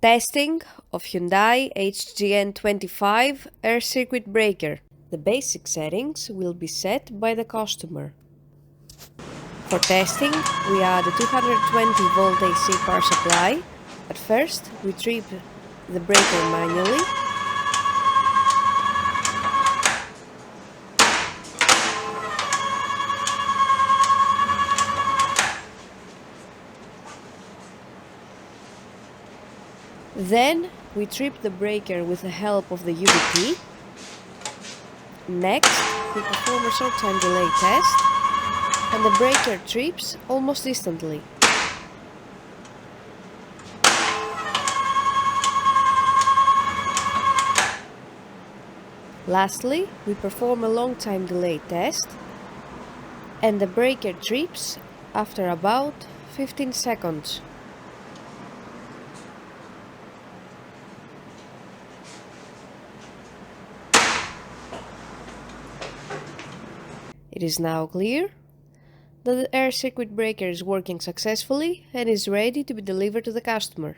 Testing of Hyundai HGN25 air circuit breaker. The basic settings will be set by the customer. For testing, we add a 220 volt AC power supply. At first, we trip the breaker manually. Then we trip the breaker with the help of the UVP. Next, we perform a short time delay test, and the breaker trips almost instantly. Lastly, we perform a long time delay test, and the breaker trips after about 15 seconds. It is now clear that the air circuit breaker is working successfully and is ready to be delivered to the customer.